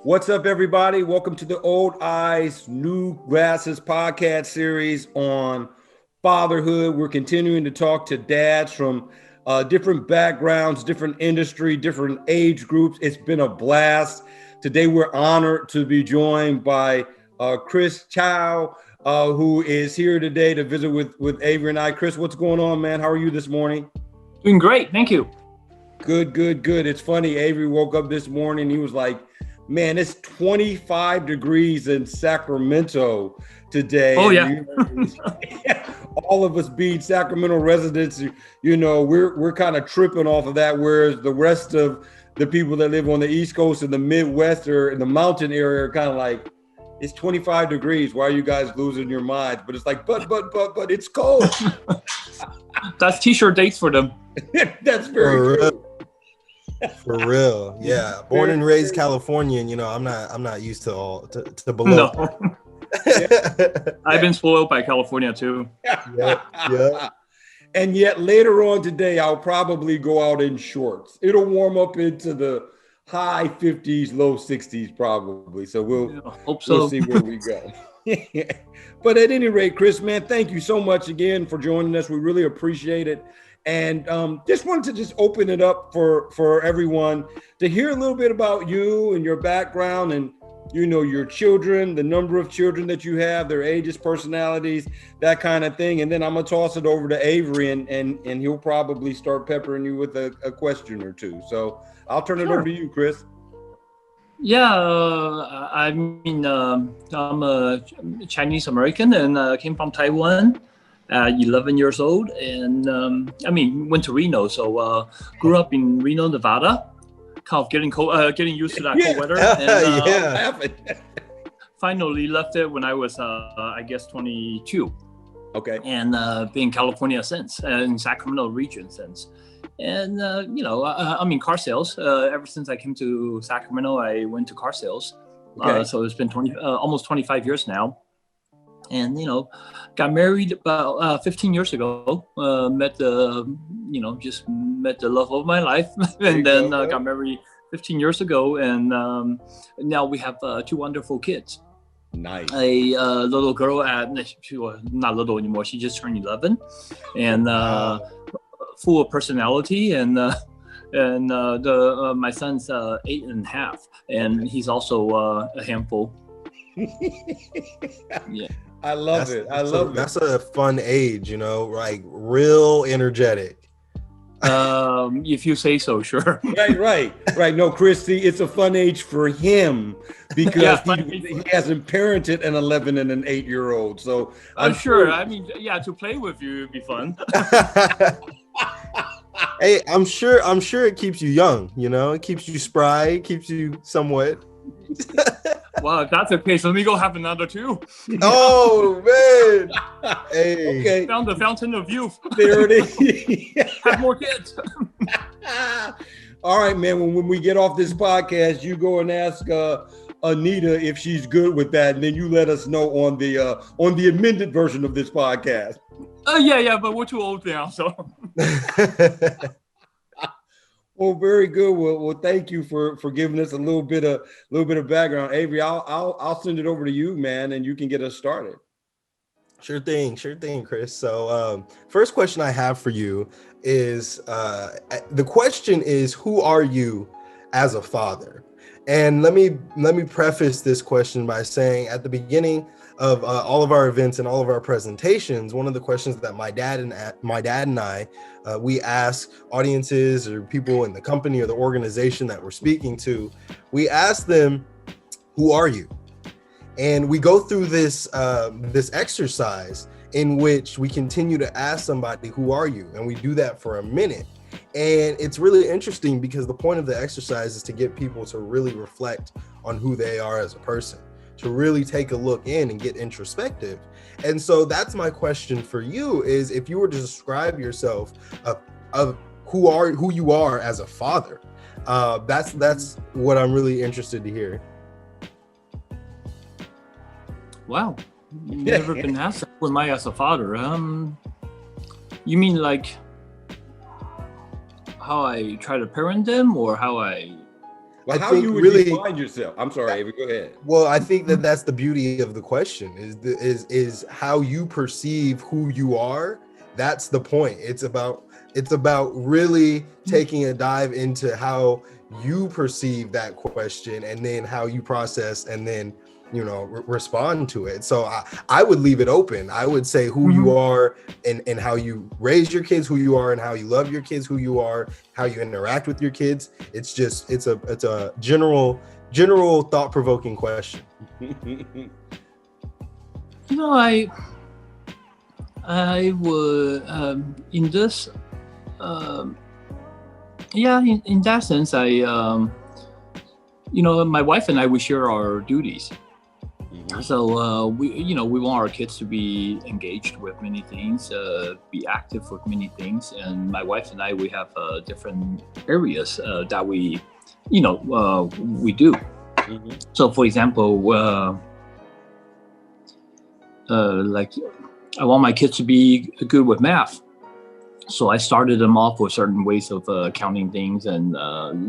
What's up, everybody? Welcome to the Old Eyes, New Glasses podcast series on fatherhood. We're continuing to talk to dads from different backgrounds, different industry, different age groups. It's been a blast. Today, we're honored to be joined by Chao, who is here today to visit with Avery and I. Chris, what's going on, man? How are you this morning? Doing great. Thank you. Good. It's funny. Avery woke up this morning. He was like, man, it's 25 degrees in Sacramento today. Oh, yeah. All of us being Sacramento residents, we're kind of tripping off of that, whereas the rest of the people that live on the East Coast and the Midwest or in the mountain area are kind of like, it's 25 degrees. Why are you guys losing your minds? But it's like, but it's cold. That's t-shirt dates for them. That's very true. For real, yeah. Born and raised Californian, I'm not used to below. No. I've been spoiled by California too. Yeah. And yet later on today, I'll probably go out in shorts. It'll warm up into the high 50s, low 60s probably. So we'll see where we go. But at any rate, Chris, man, thank you so much again for joining us. We really appreciate it. And just wanted to open it up for everyone to hear a little bit about you and your background and, your children, the number of children that you have, their ages, personalities, that kind of thing. And then I'm going to toss it over to Avery and he'll probably start peppering you with a question or two. So I'll turn it over to you, Chris. Yeah, I'm a Chinese American and came from Taiwan. 11 years old, and went to Reno, so grew up in Reno, Nevada, kind of getting used to that cold weather. And finally left it when I was, 22. Okay. And been in California since, in Sacramento region since. And, I'm in car sales. Ever since I came to Sacramento, I went to car sales. Okay. So it's been almost 25 years now. And, got married about 15 years ago, met the love of my life. And then got married 15 years ago. And now we have two wonderful kids. Nice. A little girl she was not little anymore. She just turned 11 and full of personality. And my son's 8.5, and he's also a handful. Yeah. I love it. That's a fun age, like real energetic. If you say so, sure. Right. No, Chris, see, it's a fun age for him because he hasn't parented an 11 and an 8-year-old. So I'm sure. To play with you would be fun. Hey, I'm sure it keeps you young. It keeps you spry, it keeps you somewhat. Wow, if that's the case, let me go have another two. Oh man! Hey, okay. Found the fountain of youth. There it is. Have more kids. All right, man. When we get off this podcast, you go and ask Anita if she's good with that, and then you let us know on the amended version of this podcast. Yeah, but we're too old now, so. Well, very good. Well, thank you for giving us a little bit of background, Avery. I'll send it over to you, man, and you can get us started. Sure thing, Chris. So, first question I have for you is the question is, who are you as a father? And let me preface this question by saying at the beginning of all of our events and all of our presentations, one of the questions that my dad and I we ask audiences or people in the company or the organization that we're speaking to, we ask them, who are you? And we go through this exercise in which we continue to ask somebody, who are you? And we do that for a minute. And it's really interesting because the point of the exercise is to get people to really reflect on who they are as a person, to really take a look in and get introspective. And so that's my question for you is, if you were to describe yourself of who you are as a father, that's what I'm really interested to hear. Wow. Never been asked who am I as a father. You mean like how I try to parent them, or how I Well, I how think you would really define yourself? I'm sorry, Avery, go ahead. well, I think that that's the beauty of the question is how you perceive who you are. That's the point. It's about really taking a dive into how you perceive that question, and then how you process, and then respond to it. So I would leave it open. I would say who you are, and how you raise your kids, who you are, and how you love your kids, who you are, how you interact with your kids. It's a general thought-provoking question. I would in this in that sense, my wife and I, we share our duties. So we want our kids to be engaged with many things, be active with many things, and my wife and I, we have different areas that we do. So for example, like I want my kids to be good with math. So I started them off with certain ways of counting things and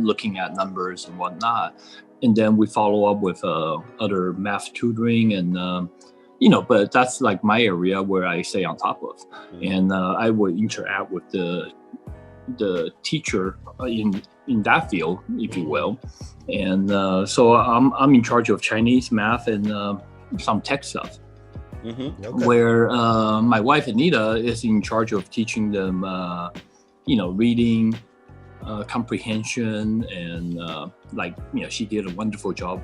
looking at numbers and whatnot. And then we follow up with other math tutoring and, but that's like my area where I stay on top of. And I would interact with the teacher in that field, if you will. And so I'm in charge of Chinese, math, and some tech stuff. Okay. Where my wife Anita is in charge of teaching them, reading, comprehension, and she did a wonderful job,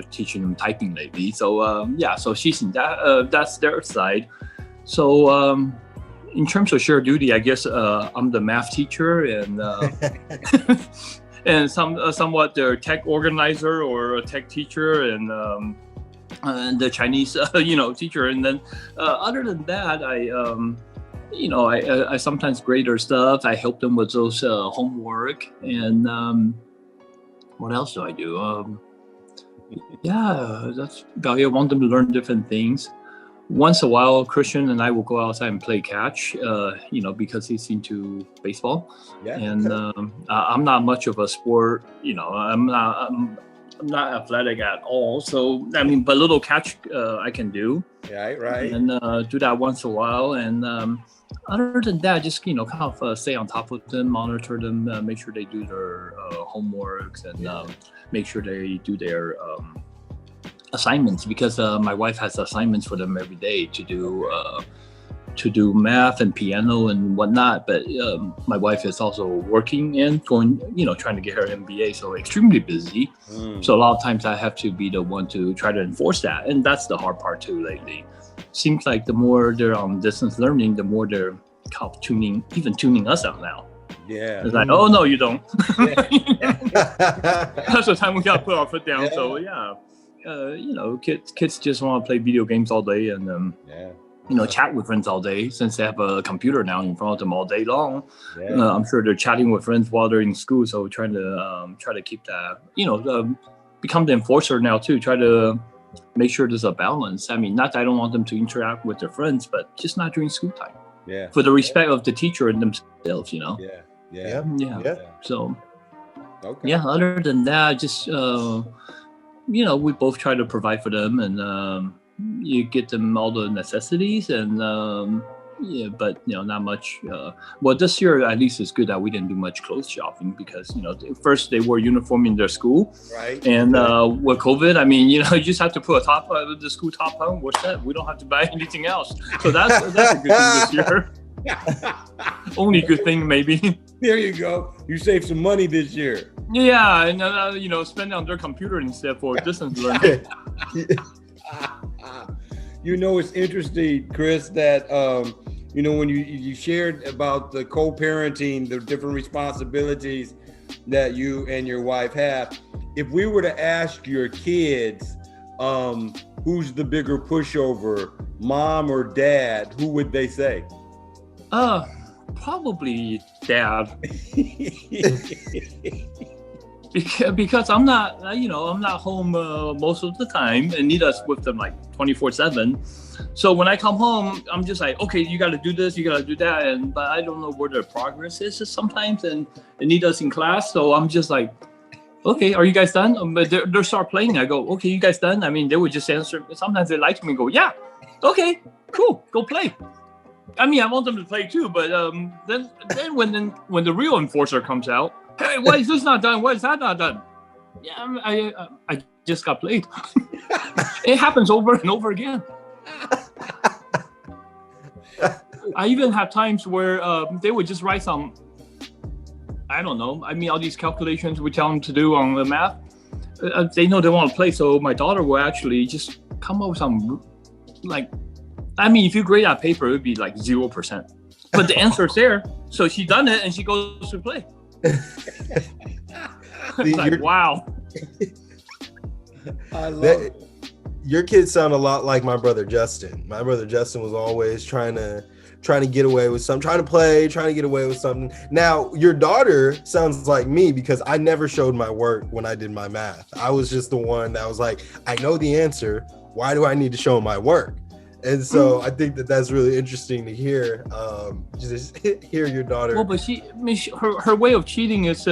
teaching them typing lately. So so she's in that. That's their side. So in terms of shared duty, I guess I'm the math teacher and and somewhat their tech organizer or a tech teacher and the Chinese, teacher. And then other than that, I sometimes grade their stuff. I help them with those homework. And what else do I do? That's about it. I want them to learn different things. Once a while, Christian and I will go outside and play catch, because he's into baseball. Yeah. And I'm not much of a sport, I'm not athletic at all. So, but little catch I can do. Right. And do that once a while. And other than that, just, kind of stay on top of them, monitor them, make sure they do their homeworks and make sure they do their assignments, because my wife has assignments for them every day to do math and piano and whatnot. But my wife is also working and going, trying to get her MBA, so extremely busy. So a lot of times I have to be the one to try to enforce that, and that's the hard part too lately. Seems like the more they're on distance learning, the more they're kind of tuning us out now. Yeah. It's like, oh no, you don't. That's the time we gotta put our foot down. Yeah. So kids just want to play video games all day and chat with friends all day, since they have a computer now in front of them all day long. Yeah. I'm sure they're chatting with friends while they're in school. So trying to keep that, become the enforcer now too. Try to make sure there's a balance. Not that I don't want them to interact with their friends, but just not during school time. Yeah. For the respect of the teacher and themselves, Yeah. So, okay. Yeah. Other than that, just we both try to provide for them, and you get them all the necessities, and but not much. Well, this year at least it's good that we didn't do much clothes shopping, because first they wore uniform in their school, right? And with COVID, you just have to put a top, the school top on. We're set. We don't have to buy anything else. So that's a good thing this year. Only good thing maybe. There you go. You saved some money this year. Yeah, and spend on their computer instead for distance learning. It's interesting, Chris, that when you shared about the co-parenting, the different responsibilities that you and your wife have. If we were to ask your kids, who's the bigger pushover, mom or dad, who would they say? Probably dad. Because I'm not, I'm not home most of the time, and Anita's with them like 24/7. So when I come home, I'm just like, okay, you got to do this, you got to do that, but I don't know where their progress is sometimes. And Anita's in class, so I'm just like, okay, are you guys done? But they'll start playing. I go, okay, you guys done? I mean, they would just answer. Sometimes they like me and go, yeah, okay, cool, go play. I mean, I want them to play too, but then when the real enforcer comes out, hey, why is this not done? Why is that not done? Yeah, I just got played. It happens over and over again. I even have times where they would just write some, I don't know. I mean, all these calculations we tell them to do on the math. They know they want to play, so my daughter will actually just come up with some, like, I mean, if you grade that paper, it would be like 0%. But the answer's there, so she done it and she goes to play. Like, wow. I love it. Your kids sound a lot like my brother Justin. My brother Justin was always trying to get away with something, trying to get away with something. Now, your daughter sounds like me because I never showed my work when I did my math. I was just the one that was like, I know the answer. Why do I need to show my work? And so I think that's really interesting to hear. Just hear your daughter. Well, but her way of cheating is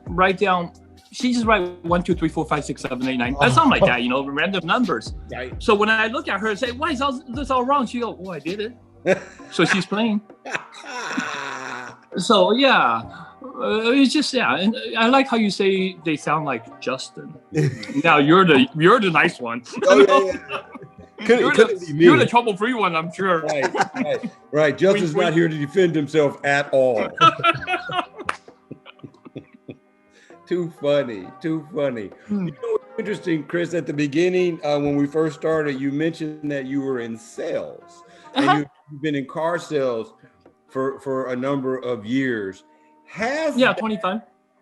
write down. She just write 1, 2, 3, 4, 5, 6, 7, 8, 9. That's not like that, random numbers. Right. So when I look at her and say, "Why is this all wrong?" She go, "Oh, I did it." So she's playing. So yeah, it's just and I like how you say they sound like Justin. Now you're the nice one. Oh yeah. Couldn't be me. You're the trouble-free one, I'm sure. Right. Justin's not here to defend himself at all. Too funny. What's interesting, Chris, at the beginning, when we first started, you mentioned that you were in sales. And you've been in car sales for a number of years. 25.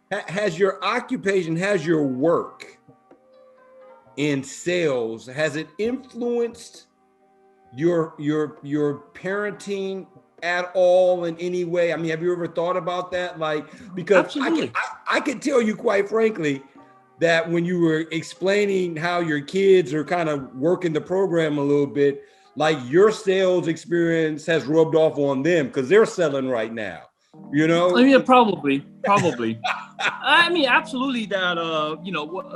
Has your occupation, has your work in sales, has it influenced your parenting at all in any way? I mean, have you ever thought about that? Like, because I can tell you quite frankly that when you were explaining how your kids are kind of working the program a little bit, like your sales experience has rubbed off on them because they're selling right now. I mean, probably. I mean, absolutely. That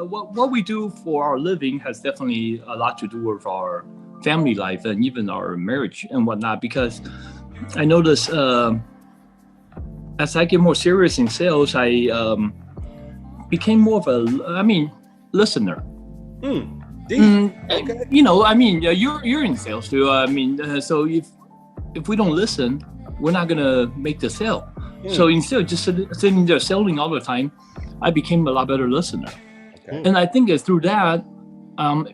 what we do for our living has definitely a lot to do with our family life and even our marriage and whatnot. Because I notice as I get more serious in sales, I became more of a listener. Okay. I mean, you're in sales too. I mean, so if we don't listen, we're not gonna make the sale. So instead of just sitting there selling all the time, I became a lot better listener. Okay. And I think it's through that I'm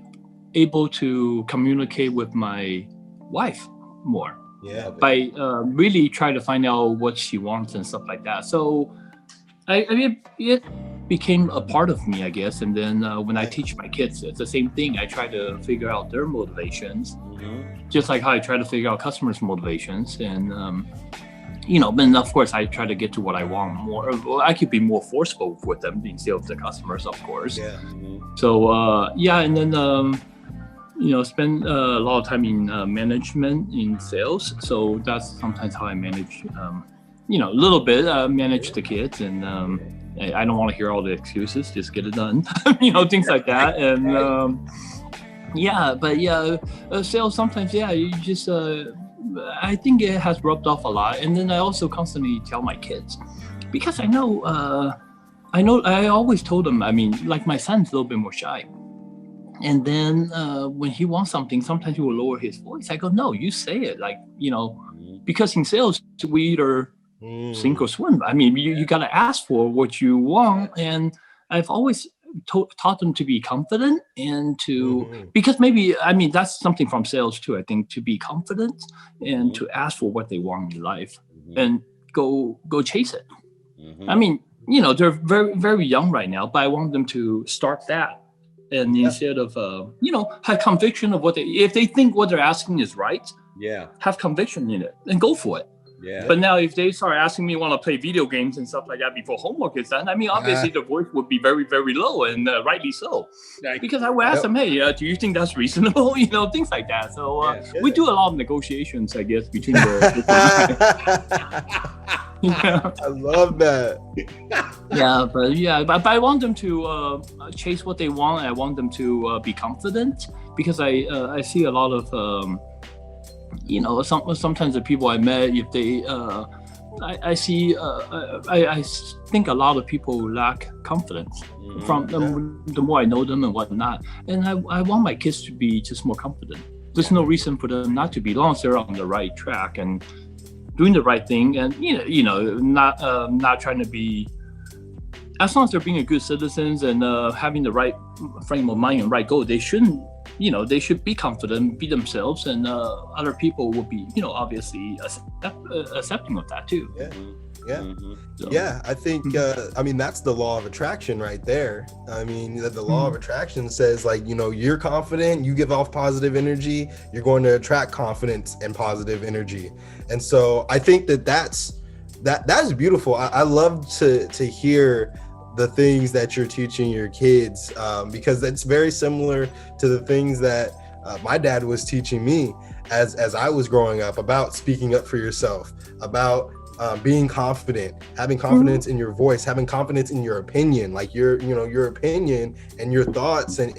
able to communicate with my wife more. Yeah. By really try to find out what she wants and stuff like that. So I mean, it became a part of me, I guess. And then when I teach my kids, it's the same thing. I try to figure out their motivations, just like how I try to figure out customers' motivations. And, then of course I try to get to what I want more. Well, I could be more forceful with them instead of the customers, of course. Yeah. So, and then, spend a lot of time in management in sales. So that's sometimes how I manage, a little bit, manage the kids. And I don't want to hear all the excuses, just get it done, things like that. And sales sometimes, you just, I think it has rubbed off a lot. And then I also constantly tell my kids, because I always told them, I mean, like my son's a little bit more shy. And then when he wants something, sometimes he will lower his voice. I go, no, you say it. Like, because in sales, we either sink or swim. I mean, you got to ask for what you want. And I've always taught them to be confident and to, because maybe, I mean, that's something from sales too, I think, to be confident and to ask for what they want in life and go chase it. I mean, they're very, very young right now, but I want them to start that. And instead of, have conviction of if they think what they're asking is right, have conviction in it and go for it. Yeah. But now if they start asking me want to play video games and stuff like that before homework is done, I mean, obviously the voice would be very, very low and rightly so. Because I would ask them, hey, do you think that's reasonable? Things like that. So we do a lot of negotiations, I guess, between the Yeah. I love that. But I want them to chase what they want. I want them to be confident, because I see a lot of sometimes the people I met, if they I think a lot of people lack confidence from the more I know them and whatnot. And I want my kids to be just more confident. There's no reason for them not to be, as long as they're on the right track and doing the right thing, and not trying to be. As long as they're being a good citizens and having the right frame of mind and right goal, they shouldn't. They should be confident, be themselves, and other people will be, obviously accepting of that too. Yeah. I think, that's the law of attraction right there. I mean, the law of attraction says, like, you're confident, you give off positive energy, you're going to attract confidence and positive energy. And so I think that's beautiful. I love to hear the things that you're teaching your kids, because it's very similar to the things that my dad was teaching me as I was growing up, about speaking up for yourself, about being confident, having confidence in your voice, having confidence in your opinion, like your opinion and your thoughts and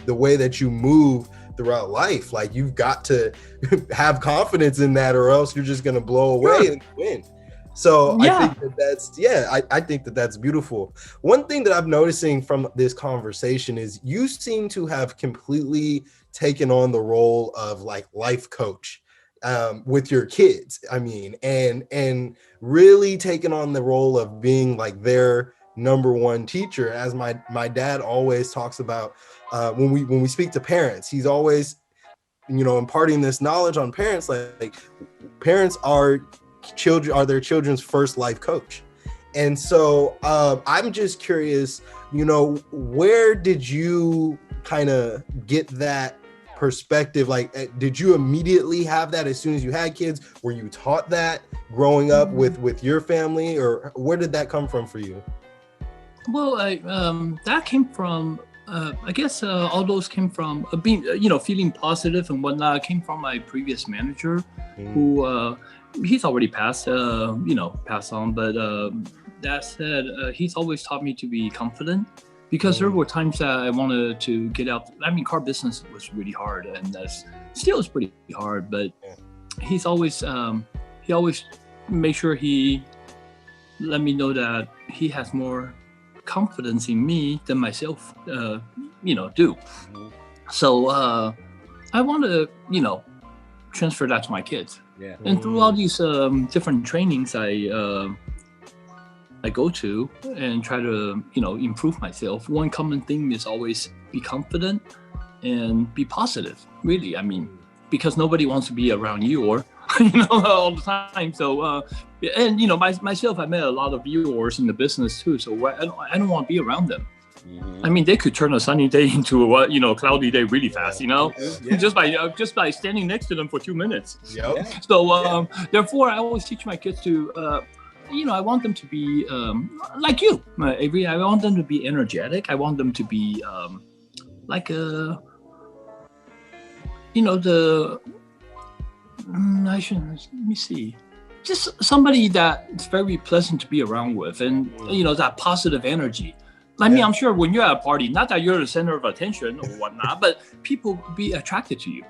the way that you move throughout life. Like, you've got to have confidence in that, or else you're just going to blow away in the wind. So I think that's beautiful. One thing that I'm noticing from this conversation is you seem to have completely taken on the role of like life coach with your kids. I mean, and really taken on the role of being like their number one teacher. As my dad always talks about, when we speak to parents, he's always, imparting this knowledge on parents, like parents are their children's first life coach. And so I'm just curious, where did you kind of get that perspective? Like, did you immediately have that as soon as you had kids? Were you taught that growing up with your family, or where did that come from for you? Well, that came from, I guess all those came from being, feeling positive and whatnot. It came from my previous manager, who he's already passed on. But that said, he's always taught me to be confident, because there were times that I wanted to get out. I mean, car business was really hard, and that's still is pretty hard. But he's always made sure he let me know that he has more confidence in me than myself, do. So I want to, transfer that to my kids. Yeah. And through all these different trainings I go to and try to, improve myself, one common thing is always be confident and be positive, really. I mean, because nobody wants to be around you or, all the time. So, myself, I met a lot of viewers in the business too. So I don't want to be around them. I mean, they could turn a sunny day into a cloudy day really fast, just by standing next to them for 2 minutes. Yep. So therefore, I always teach my kids to, I want them to be like you, Avery. I want them to be energetic. I want them to be like a, let me see. Just somebody that's very pleasant to be around with, and that positive energy. I mean, I'm sure when you're at a party, not that you're the center of attention or whatnot, but people be attracted to you.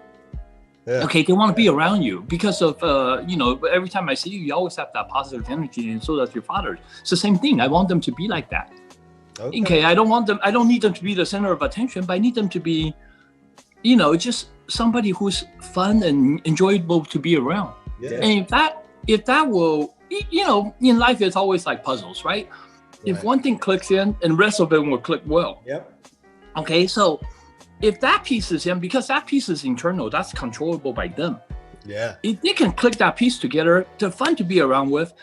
Yeah. Okay, they want to be around you because of every time I see you, you always have that positive energy, and so does your father. It's the same thing. I want them to be like that. Okay, I don't need them to be the center of attention, but I need them to be, just somebody who's fun and enjoyable to be around. Yeah. And if that will, in life it's always like puzzles, right? If one thing clicks in, and the rest of them will click well. Yep. Okay, so if that piece is in, because that piece is internal, that's controllable by them. Yeah. If they can click that piece together, they're fun to be around with.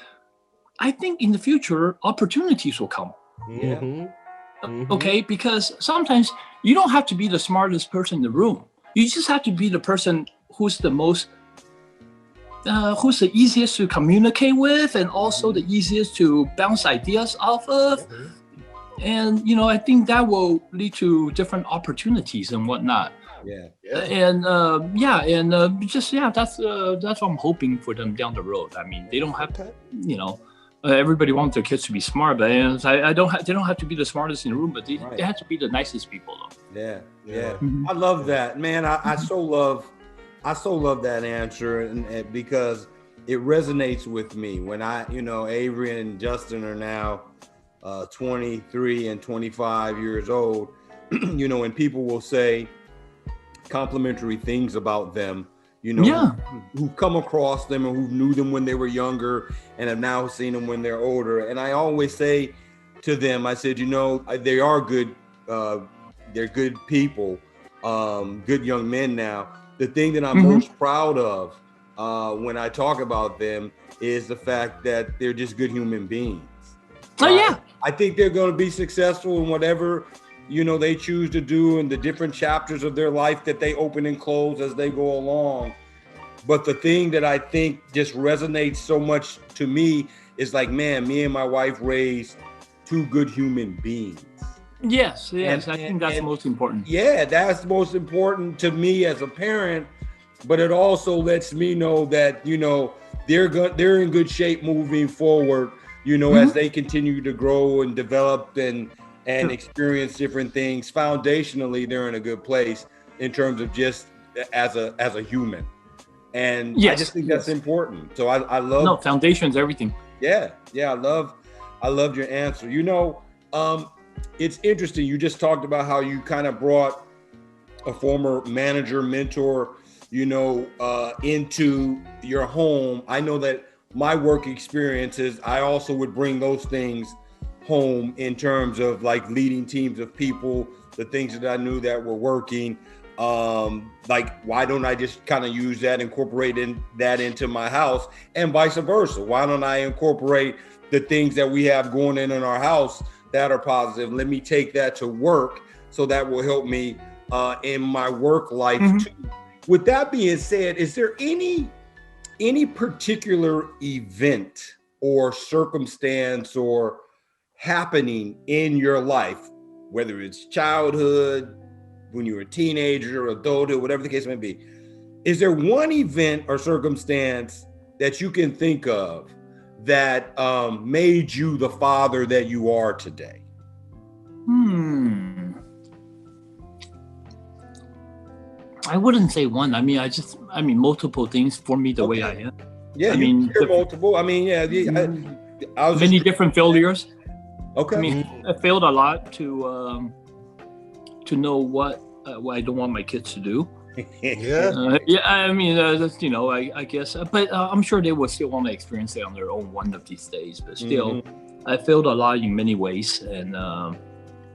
I think in the future, opportunities will come. Mm-hmm. Okay, because sometimes you don't have to be the smartest person in the room. You just have to be the person who's the most, who's the easiest to communicate with, and also the easiest to bounce ideas off of. And, I think that will lead to different opportunities and whatnot. Yeah. And that's what I'm hoping for them down the road. I mean, they don't have to, everybody wants their kids to be smart, but they don't have to be the smartest in the room, but they have to be the nicest people, though. Yeah. I love that, man. I so love that answer, and because it resonates with me when Avery and Justin are now 23 and 25 years old, and people will say complimentary things about them, who've come across them or who knew them when they were younger and have now seen them when they're older. And I always say to them, I said, they are good. They're good people, good young men now. The thing that I'm most proud of when I talk about them is the fact that they're just good human beings. I think they're going to be successful in whatever they choose to do in the different chapters of their life that they open and close as they go along. But the thing that I think just resonates so much to me is like, man, me and my wife raised two good human beings. Yes. I think that's most important. Yeah, that's most important to me as a parent. But it also lets me know that, they're in good shape moving forward, as they continue to grow and develop and experience different things. Foundationally, they're in a good place in terms of just as a human. And I just think that's important. So I love foundation's everything. Yeah. I loved your answer. It's interesting. You just talked about how you kind of brought a former manager, mentor, into your home. I know that my work experiences, I also would bring those things home in terms of like leading teams of people, the things that I knew that were working. Like, why don't I just kind of use that, incorporate that into my house, and vice versa? Why don't I incorporate the things that we have going in our house that are positive? Let me take that to work, so that will help me in my work life too. With that being said, is there any particular event or circumstance or happening in your life, whether it's childhood, when you were a teenager, adulthood, whatever the case may be, is there one event or circumstance that you can think of that made you the father that you are today? I wouldn't say one. I mean, multiple things for me the way I am. Yeah, multiple. I mean, I was many different failures. Okay. I mean, I failed a lot to know what I don't want my kids to do. I mean, that's, I guess, but I'm sure they will still want to experience it on their own one of these days. But still, I failed a lot in many ways, and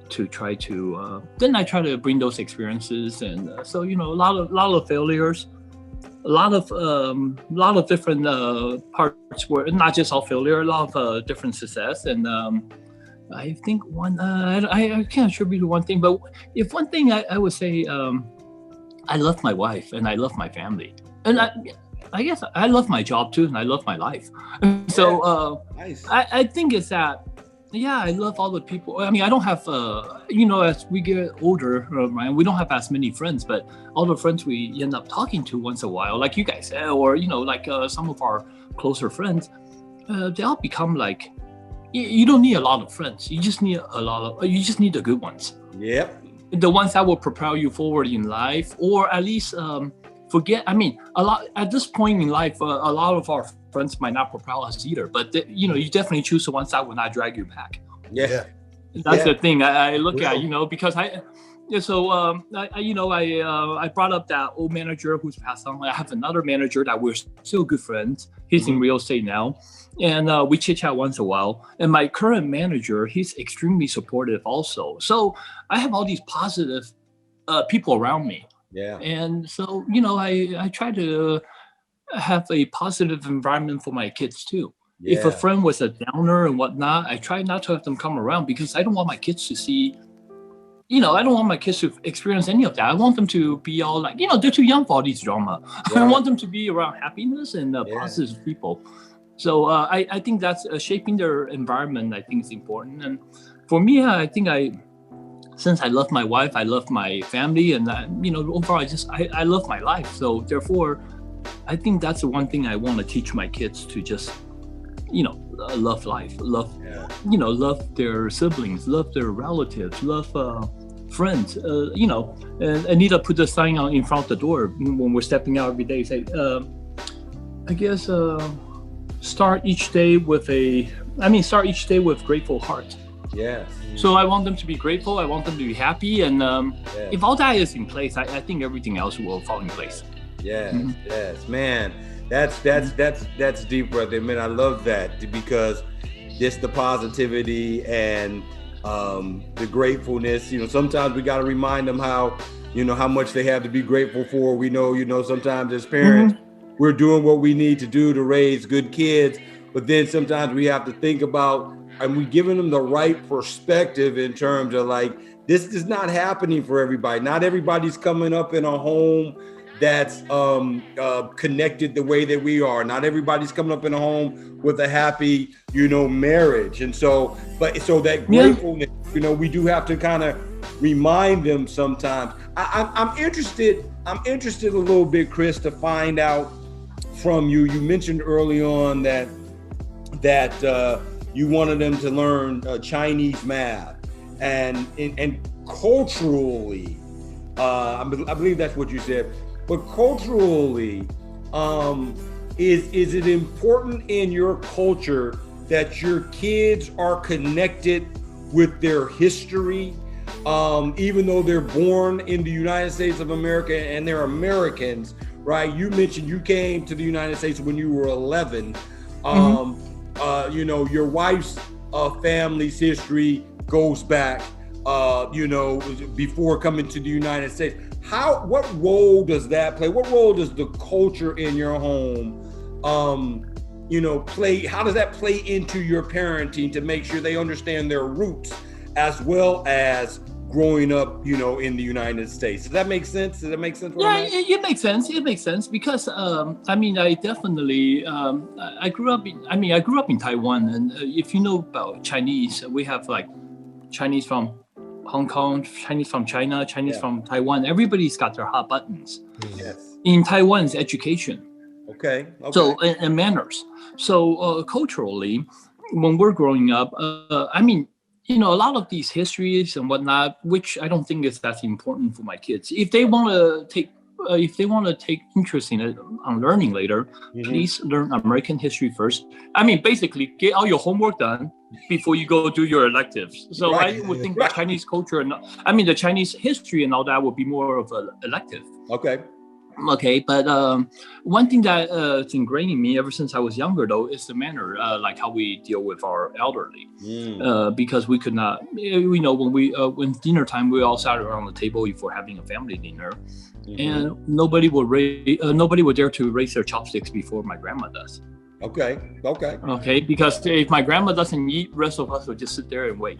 to try to then I try to bring those experiences, and so a lot of failures, a lot of different parts where not just all failure, a lot of different success, and I think one I can't attribute to one thing, but if one thing I would say, I love my wife and I love my family, and I guess I love my job too, and I love my life. So nice. I think it's that. Yeah, I love all the people. I mean, I don't have, as we get older, Ryan, we don't have as many friends, but all the friends we end up talking to once in a while, like you guys, or, some of our closer friends, they all become like, you don't need a lot of friends. You just need the good ones. Yep. The ones that will propel you forward in life, or at least at this point in life, a lot of our friends might not propel us either, but you definitely choose the ones that will not drag you back. That's the thing I look at, because I brought up that old manager who's passed on. I have another manager that we're still good friends. He's in real estate now, and we chit chat once in a while. And my current manager, he's extremely supportive also. So I have all these positive people around me. Yeah. And so, I try to have a positive environment for my kids too. Yeah. If a friend was a downer and whatnot, I try not to have them come around, because I don't want my kids to see, I don't want my kids to experience any of that. I want them to be all like, they're too young for all these drama. Right. I want them to be around happiness and positive people. So I think that's shaping their environment, I think is important. And for me, I think since I love my wife, I love my family, and overall, I love my life. So therefore, I think that's the one thing I want to teach my kids to just, love life, love their siblings, love their relatives, love friends. And I need to put the sign out in front of the door when we're stepping out every day. Say, I guess start each day with grateful heart. Yes. So I want them to be grateful. I want them to be happy, and if all that is in place, I think everything else will fall in place. Yes, yes, man. That's deep, brother. Man, I love that, because just the positivity and the gratefulness. Sometimes we got to remind them how much they have to be grateful for. We know, sometimes as parents, we're doing what we need to do to raise good kids, but then sometimes we have to think about, and we giving them the right perspective in terms of like, this is not happening for everybody. Not everybody's coming up in a home that's connected the way that we are. Not everybody's coming up in a home with a happy, marriage. And so that gratefulness, we do have to kind of remind them sometimes. I'm interested a little bit, Chris, to find out from you. You mentioned early on that you wanted them to learn Chinese math, and culturally, I believe that's what you said. But culturally, is it important in your culture that your kids are connected with their history, even though they're born in the United States of America and they're Americans, right? You mentioned you came to the United States when you were 11. Your wife's family's history goes back, before coming to the United States. What role does that play? What role does the culture in your home, play? How does that play into your parenting to make sure they understand their roots as well as growing up, in the United States? Does that make sense? Does that make sense? Yeah, it makes sense. It makes sense because, I definitely, I grew up in Taiwan, and if you know about Chinese, we have like Chinese from Hong Kong, Chinese from China, Chinese from Taiwan. Everybody's got their hot buttons. Yes. In Taiwan, it's education. Okay. So, and manners. So culturally, when we're growing up, a lot of these histories and whatnot, which I don't think is that important for my kids. If they want to take interest in it on learning later, please learn American history first. Basically, get all your homework done before you go do your electives. So I would think the Chinese culture and the Chinese history and all that would be more of an elective. Okay, but one thing that it's ingrained in me ever since I was younger, though, is the manner, like how we deal with our elderly. Because we could not, when dinner time, we all sat around the table before having a family dinner, and nobody would dare to raise their chopsticks before my grandma does. Okay, because if my grandma doesn't eat, rest of us will just sit there and wait.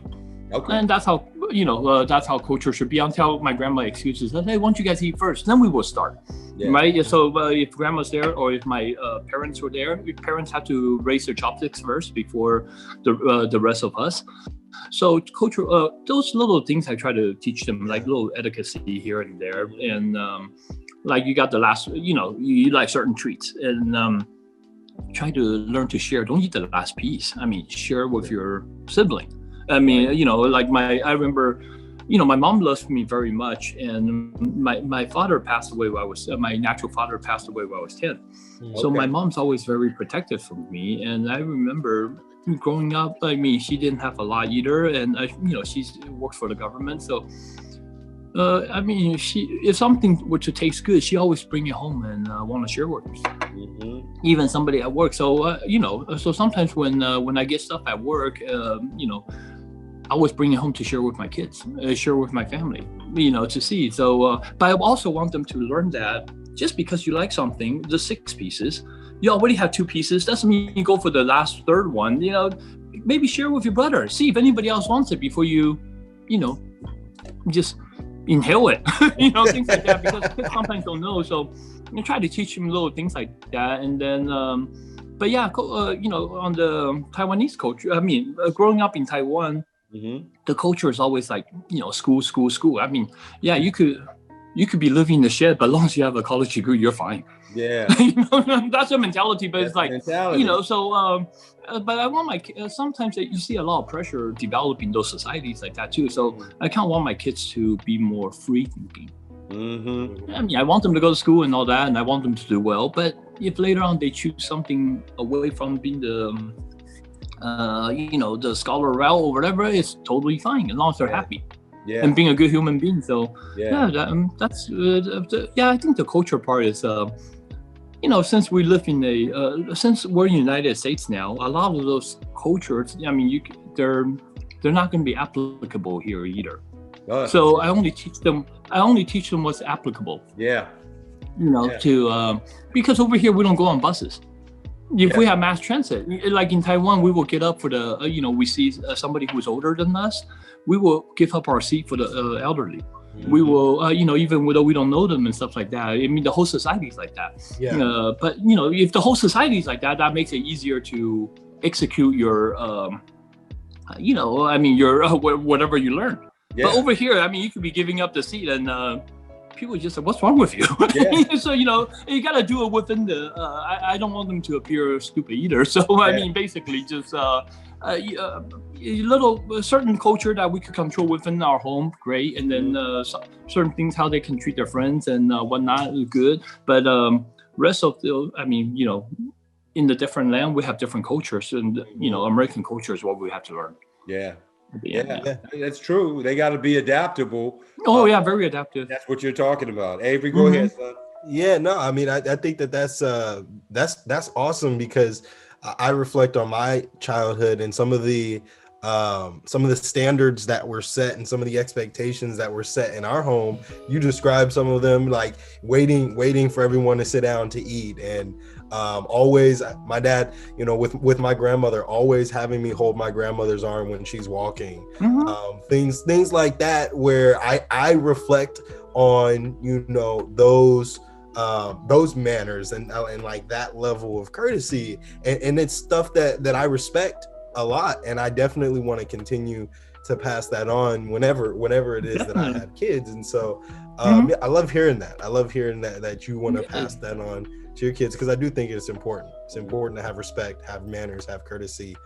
And that's how culture should be, until my grandma excuses us, hey, why don't you guys eat first? Then we will start. Right? So if grandma's there, or if my parents were there, parents had to raise their chopsticks first before the rest of us. So culture, those little things I try to teach them, like little etiquette here and there. And like you got the last, you like certain treats, and try to learn to share. Don't eat the last piece. Share with your sibling. I remember, my mom loves me very much, and my father passed away when I was, my natural father passed away when I was 10. So my mom's always very protective of me, and I remember growing up, she didn't have a lot either, and she works for the government, so if something were to taste good, she always bring it home and want to share with me. Even somebody at work. So so sometimes when I get stuff at work, I always bring it home to share with my kids, share with my family, to see. So, but I also want them to learn that just because you like something, the 6 pieces, you already have 2 pieces, doesn't mean you go for the last third one. Maybe share with your brother, see if anybody else wants it before you, just inhale it, things like that, because kids sometimes don't know. So I try to teach them little things like that. And then, but yeah, on the Taiwanese culture, growing up in Taiwan, the culture is always like, school, school, school. I mean, yeah, you could be living in the shed, but as long as you have a college degree, you're fine. Yeah. That's the mentality. But That's it's like, mentality. But I want my kids, sometimes you see a lot of pressure developing those societies like that too. So I kind of want my kids to be more free thinking. I mean, I want them to go to school and all that, and I want them to do well. But if later on they choose something away from being the scholar route or whatever, it's totally fine as long as they're happy. Yeah. And being a good human being. So I think the culture part is, since we live in since we're in the United States now, a lot of those cultures, I mean, they're not going to be applicable here either. So I only teach them what's applicable. Yeah. Because over here we don't go on buses. If we have mass transit, like in Taiwan, we will get up for the, we see somebody who's older than us, we will give up our seat for the elderly. We will, even though we don't know them and stuff like that. I mean, the whole society is like that. Yeah. But, if the whole society is like that, that makes it easier to execute your, your whatever you learn. Yeah. But over here, I mean, you could be giving up the seat and people just say, "What's wrong with you?" Yeah. So you got to do it within the. I don't want them to appear stupid either. So I mean, basically, just certain culture that we could control within our home, great, and then certain things how they can treat their friends and whatnot, good. But rest of the, I mean, in the different land, we have different cultures, and American culture is what we have to learn. Yeah. Yeah, that's true. They got to be adaptable. Oh, yeah, very adaptive. That's what you're talking about. Avery, go ahead, son. Yeah, no, I mean, I think that's awesome because I reflect on my childhood and some of the standards that were set and some of the expectations that were set in our home. You described some of them, like waiting for everyone to sit down to eat, and always my dad, with my grandmother, always having me hold my grandmother's arm when she's walking. Things like that, where I reflect on those manners and like that level of courtesy, and it's stuff that I respect a lot, and I definitely want to continue to pass that on whenever it is that I have kids. And so I love hearing that. I love hearing that you want to pass that on to your kids, because I do think it's important. It's important to have respect, have manners, have courtesy.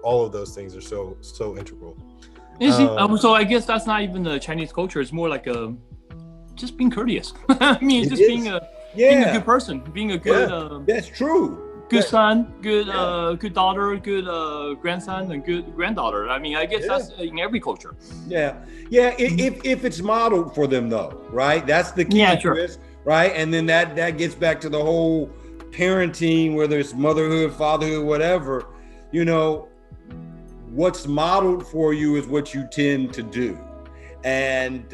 All of those things are so integral. So I guess that's not even the Chinese culture. It's more like just being courteous. I mean, being a good person, being a good. That's true. Good son, good daughter, good grandson, and good granddaughter. I mean, I guess that's in every culture. Yeah. If it's modeled for them, though, right? That's the key. Yeah, sure. Right, and then that gets back to the whole parenting, whether it's motherhood, fatherhood, whatever. What's modeled for you is what you tend to do. And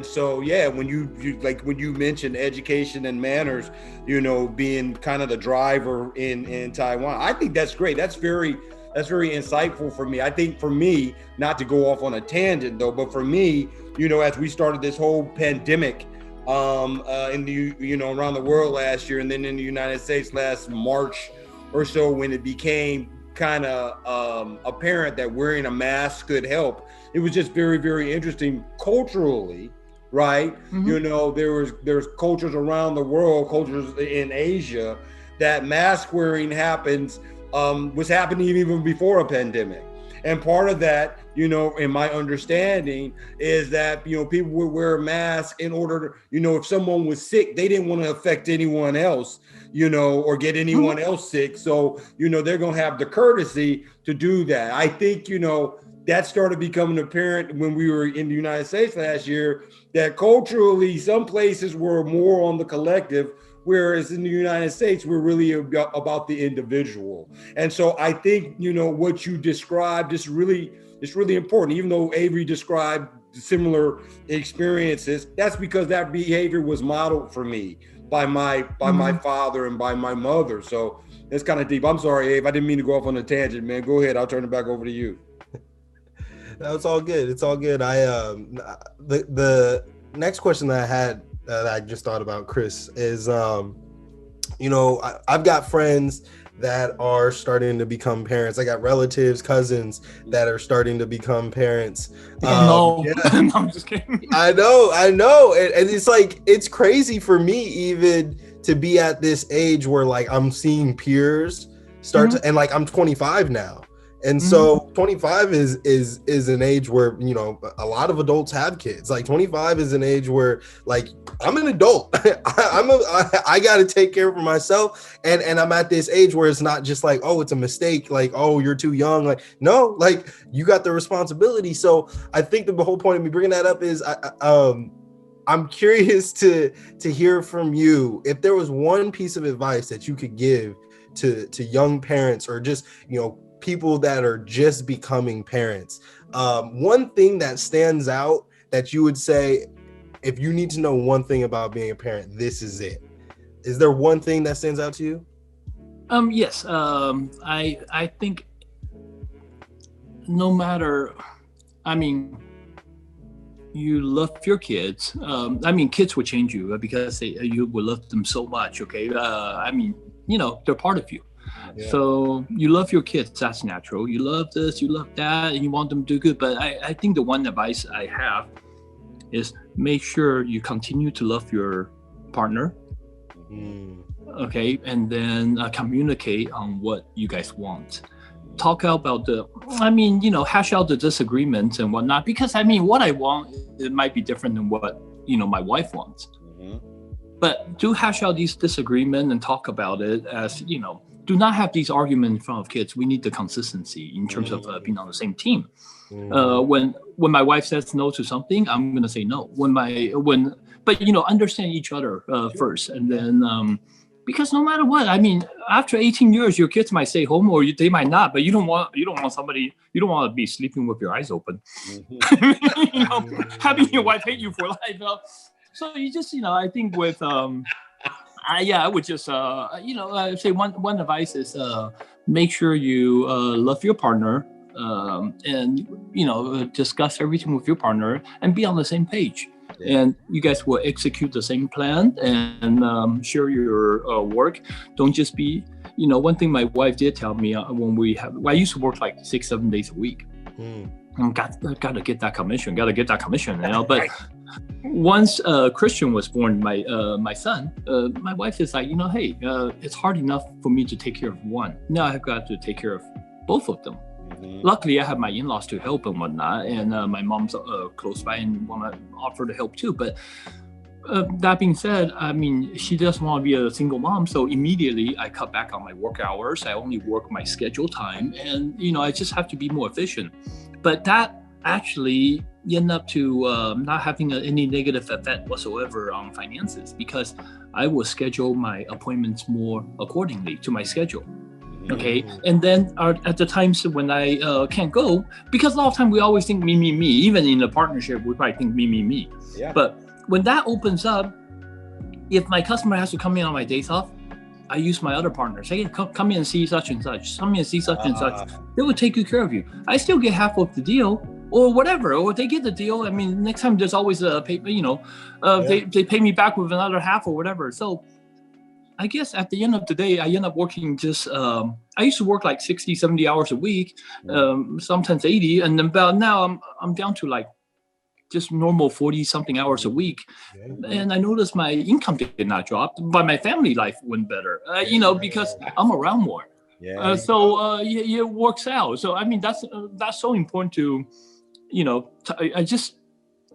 so when you mentioned education and manners, being kind of the driver in Taiwan, I think that's great. That's very insightful for me. I think for me, not to go off on a tangent though, but for me, as we started this whole pandemic in the around the world last year, and then in the United States last March or so, when it became kind of apparent that wearing a mask could help. It was just very, very interesting culturally, right? There's cultures around the world, cultures in Asia, that mask wearing was happening even before a pandemic. And part of that, in my understanding, is that, people would wear a mask in order to, if someone was sick, they didn't want to affect anyone else, or get anyone else sick. So, they're going to have the courtesy to do that. I think, that started becoming apparent when we were in the United States last year, that culturally some places were more on the collective, whereas in the United States, we're really about the individual. And so I think, what you described is really important. Even though Avery described similar experiences, that's because that behavior was modeled for me by my father and by my mother. So it's kind of deep. I'm sorry, Abe. I didn't mean to go off on a tangent, man. Go ahead. I'll turn it back over to you. No, it's all good. It's all good. The next question that I had that I just thought about, Chris, is I've got friends that are starting to become parents. I got relatives, cousins that are starting to become parents. No, Yeah. no, I'm just kidding. I know. And it's like, it's crazy for me even to be at this age where like I'm seeing peers start to, and like I'm 25 now. And so 25 is an age where, you know, a lot of adults have kids. Like 25 is an age where like I'm an adult. I got to take care of myself. And I'm at this age where it's not just like, oh, it's a mistake. Like, oh, you're too young. Like, no, like you got the responsibility. So I think the whole point of me bringing that up is I'm curious to hear from you. If there was one piece of advice that you could give to young parents, or just, you know, people that are just becoming parents, one thing that stands out that you would say, if you need to know one thing about being a parent, this is it. Is there one thing that stands out to you? Yes. I think no matter, I mean, you love your kids. I mean, kids will change you because you will love them so much. Okay. I mean, you know, they're part of you. Yeah. So you love your kids, that's natural. You love this, you love that, and you want them to do good. But I think the one advice I have is make sure you continue to love your partner. Okay, and then communicate on what you guys want. Talk about hash out the disagreements and whatnot. Because I mean, what I want, it might be different than what, you know, my wife wants. But do hash out these disagreements and talk about it, as, you know, do not have these arguments in front of kids. We need the consistency in terms of being on the same team. When my wife says no to something, I'm gonna say no. But you know, understand each other first, and then because no matter what, I mean, after 18 years, your kids might stay home or they might not. But you don't want to be sleeping with your eyes open. You know, having your wife hate you for life. You know? So you just, you know, I think with I would just say one advice is make sure you love your partner, and you know, discuss everything with your partner and be on the same page. And you guys will execute the same plan and share your work. Don't just be, you know, one thing my wife did tell me I used to work like 6-7 days a week. Got to get that commission, you know. But once Christian was born, my son, my wife is like, you know, hey, it's hard enough for me to take care of one. Now I've got to take care of both of them. Luckily, I have my in-laws to help and whatnot, and my mom's close by and want to offer to help too. But that being said, I mean, she doesn't want to be a single mom, so immediately I cut back on my work hours. I only work my scheduled time, and you know, I just have to be more efficient. But that actually end up to not having any negative effect whatsoever on finances, because I will schedule my appointments more accordingly to my schedule. Okay, and then at the times when I can't go, because a lot of time we always think me. Even in a partnership, we probably think me. Yeah. But when that opens up, if my customer has to come in on my days off, I use my other partners. Hey, come in and see such and such. Come in and see such and such. They will take good care of you. I still get half of the deal, or whatever, or they get the deal. I mean, next time there's always a pay. You know, they pay me back with another half or whatever. So I guess at the end of the day, I end up working just, I used to work like 60, 70 hours a week, sometimes 80. And then about now I'm down to like just normal 40 something hours a week. And I noticed my income did not drop, but my family life went better, you know, because I'm around more. So it works out. So, I mean, that's so important to, you know, I just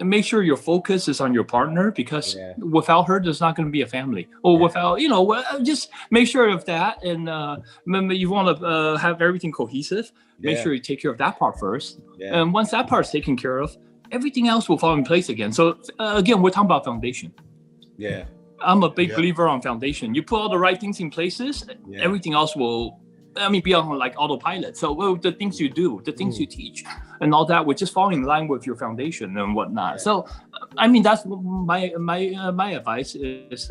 make sure your focus is on your partner, because without her, there's not going to be a family. Or without, you know, just make sure of that. And remember, you want to have everything cohesive. Make sure you take care of that part first. And once that part's taken care of, everything else will fall in place again. So again, we're talking about foundation. I'm a big believer on foundation. You put all the right things in places, everything else will, I mean, be on like autopilot. So the things you do, the things you teach, and all that would just fall in line with your foundation and whatnot. So, I mean, that's my advice is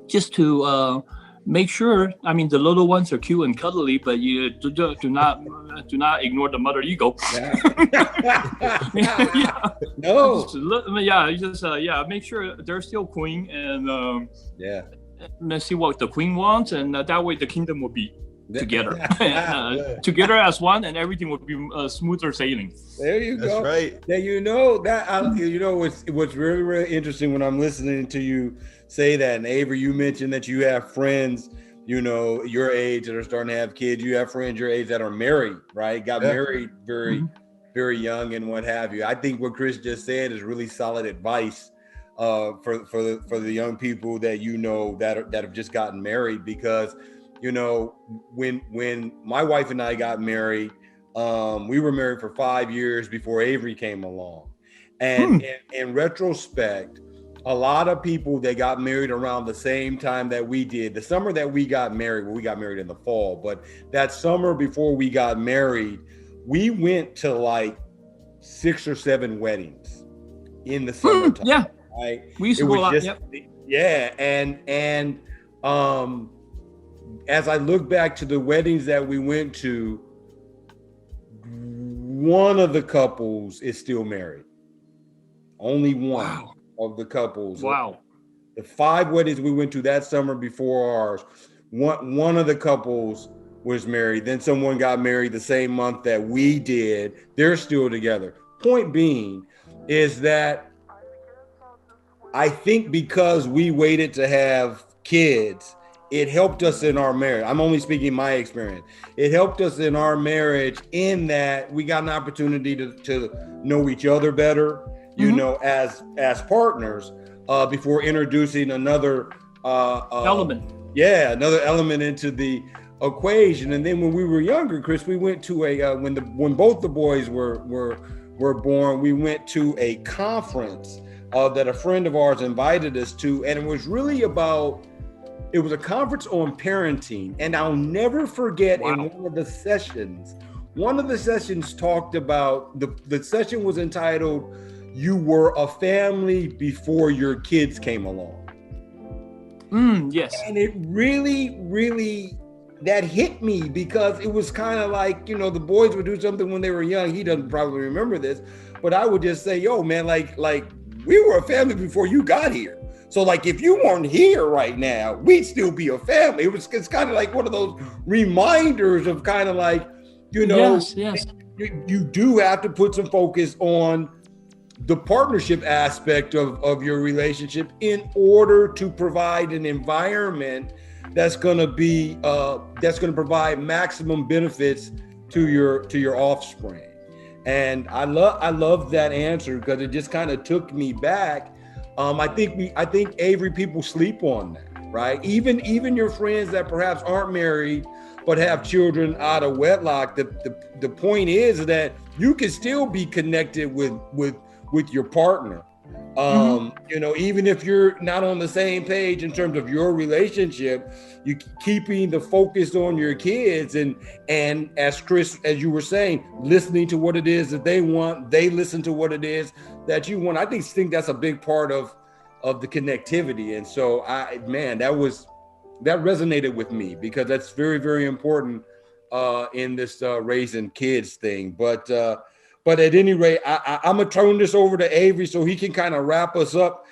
just to make sure. I mean, the little ones are cute and cuddly, but you do not ignore the mother ego. No. Just make sure they're still queen, and let's see what the queen wants, and that way the kingdom will be together, together as one, and everything will be smoother sailing. There you go. That's right. Yeah, what's really, really interesting when I'm listening to you say that, and Avery, you mentioned that you have friends, your age that are starting to have kids. You have friends your age that are married, right? Got married very, very young and what have you. I think what Chris just said is really solid advice for the young people that that have just gotten married, because when my wife and I got married, we were married for 5 years before Avery came along, and in retrospect, a lot of people that got married around the same time that we did, the summer that we got married, we got married in the fall, but that summer before we got married, we went to like 6 or 7 weddings in the summertime. Yeah, right? We used to go a lot. Yeah, and as I look back to the weddings that we went to, one of the couples is still married. Only one of the couples. Wow. The 5 weddings we went to that summer before ours, one of the couples was married. Then someone got married the same month that we did. They're still together. Point being is that I think because we waited to have kids, it helped us in our marriage. I'm only speaking my experience. It helped us in our marriage in that we got an opportunity to know each other better, as partners, before introducing another element. Yeah, another element into the equation. And then when we were younger, Chris, we went to when both the boys were born, we went to a conference that a friend of ours invited us to, and it was really it was a conference on parenting. And I'll never forget, in one of the sessions talked about, the session was entitled, "You Were a Family Before Your Kids Came Along." Yes. And it really, really, that hit me, because it was kind of like, the boys would do something when they were young. He doesn't probably remember this, but I would just say, yo, man, like we were a family before you got here. So like, if you weren't here right now, we'd still be a family. It's kind of like one of those reminders of kind of like, yes. You do have to put some focus on the partnership aspect of your relationship in order to provide an environment that's going to provide maximum benefits to your offspring. And I love that answer, because it just kind of took me back. I think Avery, people sleep on that, right? Even your friends that perhaps aren't married but have children out of wedlock. The point is that you can still be connected with your partner. Even if you're not on the same page in terms of your relationship, you keeping the focus on your kids, and as Chris, as you were saying, listening to what it is that they want, they listen to what it is that you want. I think that's a big part of the connectivity. And so that resonated with me, because that's very, very important in this raising kids thing. But at any rate, I'm gonna turn this over to Avery so he can kind of wrap us up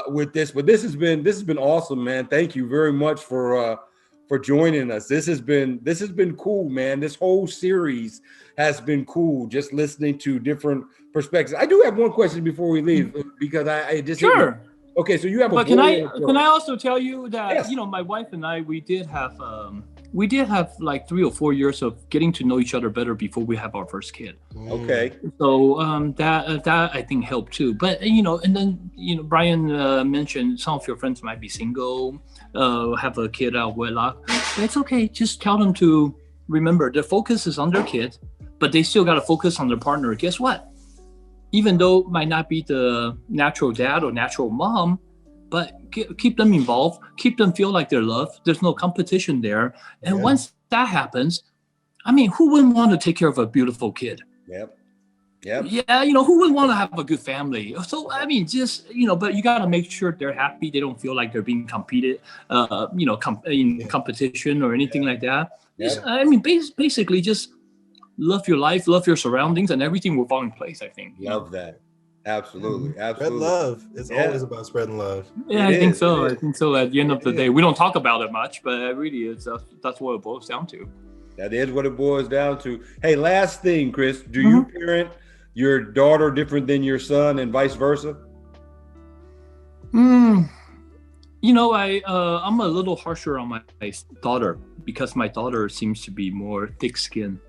with this. But this has been awesome, man. Thank you very much for joining us. This has been cool, man. This whole series has been cool, just listening to different perspectives. I do have one question before we leave, because I just sure. Okay, so you have a. But can I also tell you that yes. My wife and I, we did have like 3 or 4 years of getting to know each other better before we have our first kid. Okay. So that I think helped too. But and then Brian mentioned some of your friends might be single, have a kid out of wedlock. But it's okay. Just tell them to remember their focus is on their kid, but they still got to focus on their partner. Guess what? Even though it might not be the natural dad or natural mom, but keep them involved, keep them feel like they're loved. There's no competition there. And once that happens, who wouldn't want to take care of a beautiful kid? Yep. Yeah, who wouldn't want to have a good family? So, but you got to make sure they're happy. They don't feel like they're being competed, in competition or anything like that. Just, basically just love your life, love your surroundings, and everything will fall in place, I think. Love that. Absolutely. Spread love. It's always about spreading love. Yeah, I think so. I think so. At the end of the day, we don't talk about it much, but it really is. That's what it boils down to. That is what it boils down to. Hey, last thing, Chris, do you parent your daughter different than your son and vice versa? You know, I'm a little harsher on my daughter because my daughter seems to be more thick-skinned.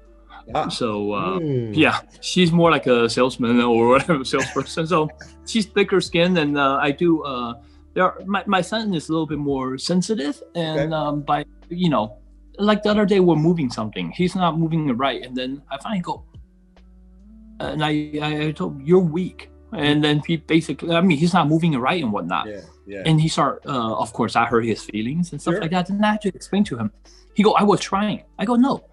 So yeah, she's more like a salesman or whatever, salesperson. So she's thicker skinned, and I do. My son is a little bit more sensitive, and by like the other day we're moving something, he's not moving it right, and then I finally go, and I told him, you're weak, and then he basically, I mean, he's not moving it right and whatnot. And he start, of course, I hurt his feelings and stuff like that, and I had to explain to him. He go, I was trying. I go, no.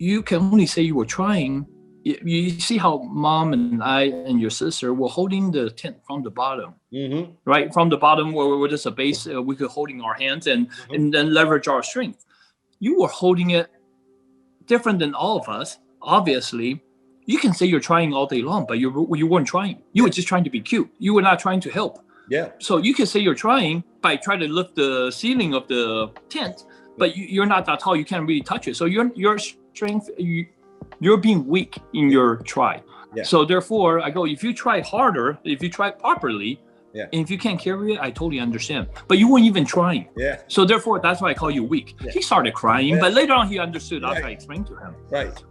You can only say you were trying. You see how mom and I and your sister were holding the tent from the bottom, right? From the bottom where there's a base, we could holding our hands and then leverage our strength. You were holding it different than all of us. Obviously, you can say you're trying all day long, but you weren't trying. You were just trying to be cute. You were not trying to help. Yeah. So you can say you're trying by trying to lift the ceiling of the tent, but you're not that tall. You can't really touch it. So your strength, you're being weak in your try. So therefore, I go, if you try harder, if you try properly, and if you can't carry it, I totally understand. But you weren't even trying. So therefore, that's why I call you weak. He started crying, but later on he understood after I explained to him.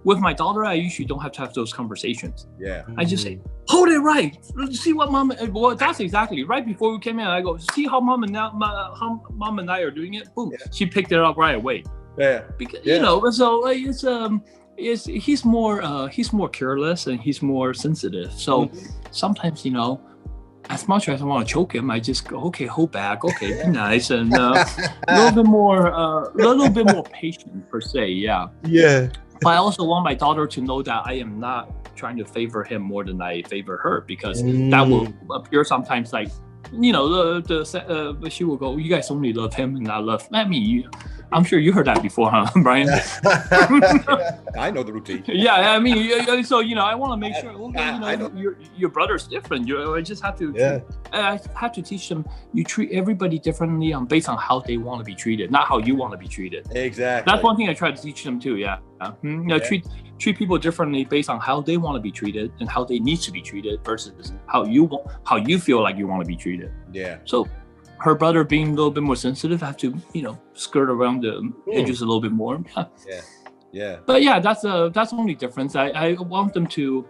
With my daughter, I usually don't have to have those conversations. I just say, hold it right. See what mom. Well, that's exactly right before we came in. I go, see how mom and I are doing it. Boom, she picked it up right away. Because so he's more careless and he's more sensitive. So sometimes as much as I want to choke him, I just go, okay, hold back, okay, be nice, and a little bit more patient per se, But I also want my daughter to know that I am not trying to favor him more than I favor her, because that will appear sometimes like, she will go, you guys only love him and not love me. I'm sure you heard that before, huh, Brian? I know the routine. I mean, so I want to make sure. Your brother's different. I just have to. I have to teach them. You treat everybody differently based on how they want to be treated, not how you want to be treated. Exactly. That's one thing I try to teach them too. Treat people differently based on how they want to be treated and how they need to be treated versus how you feel like you want to be treated. So. Her brother being a little bit more sensitive, I have to, skirt around the edges a little bit more. But that's the only difference. I want them to,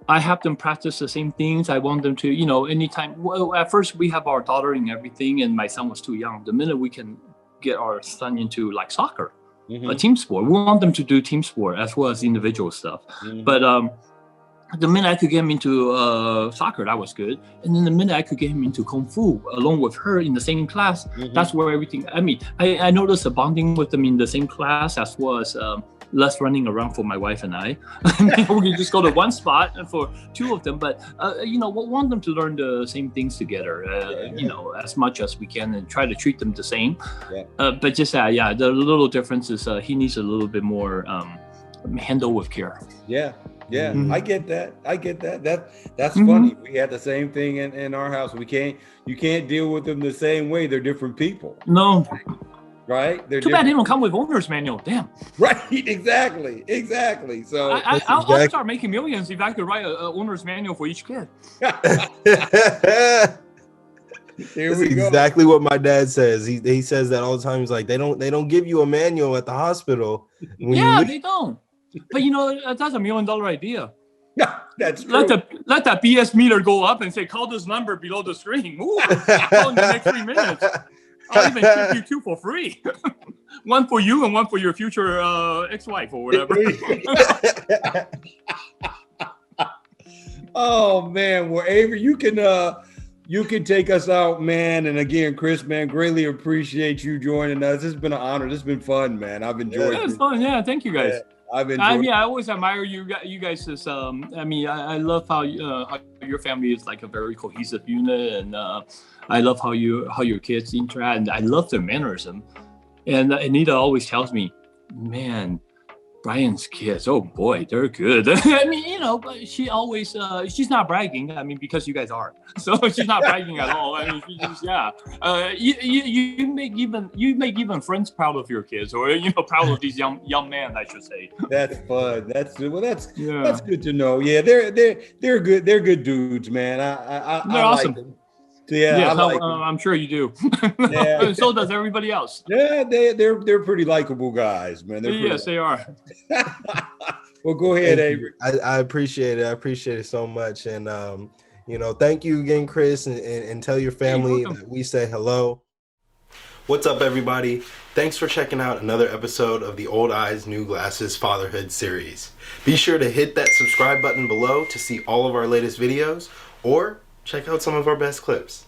I have them practice the same things. I want them to, anytime. Well, at first we have our daughter and everything, and my son was too young. The minute we can get our son into like soccer, a team sport, we want them to do team sport as well as individual stuff. But the minute I could get him into soccer, that was good. And then the minute I could get him into Kung Fu along with her in the same class, that's where everything, I noticed a bonding with them in the same class as well as less running around for my wife and I. We can just go to one spot for two of them, but we want them to learn the same things together, as much as we can, and try to treat them the same. But just the little difference is he needs a little bit more handle with care. I get that. That's funny. We had the same thing in our house. You can't deal with them the same way. They're different people. No. Right? They're too bad they don't come with owner's manual. Damn. Right. Exactly. So I'll start making millions if I could write a owner's manual for each kid. That's exactly what my dad says. He says that all the time. He's like, they don't give you a manual at the hospital. They don't. But that's $1 million idea. Yeah, that's true. Let that BS meter go up and say, call this number below the screen. Ooh, call in the next 3 minutes. I'll even ship you 2 for free. One for you and one for your future ex-wife or whatever. Oh man, well Avery, you can take us out, man. And again, Chris, man, greatly appreciate you joining us. It's been an honor. This has been fun, man. I've enjoyed it. It's fun. Yeah, thank you guys. I've enjoyed I always admire you guys. I love how your family is like a very cohesive unit, and I love how your kids interact, and I love their mannerism. And Anita always tells me, man, Brian's kids, oh boy, they're good. I mean, you know, but she always, she's not bragging. I mean, because you guys are, so she's not bragging at all. I mean, she just, yeah. You make even friends proud of your kids, or proud of these young men, I should say. That's fun. That's good to know. Yeah, they're good. They're good dudes, man. They're I awesome. like them. Yeah, yes, I like I'm sure you do. Yeah. So does everybody else. Yeah, they're pretty likable guys, man. Yes, they are. Well, go ahead, Avery. I appreciate it. I appreciate it so much. And thank you again, Chris, and tell your family that we say hello. What's up, everybody? Thanks for checking out another episode of the Old Eyes, New Glasses Fatherhood series. Be sure to hit that subscribe button below to see all of our latest videos, or check out some of our best clips.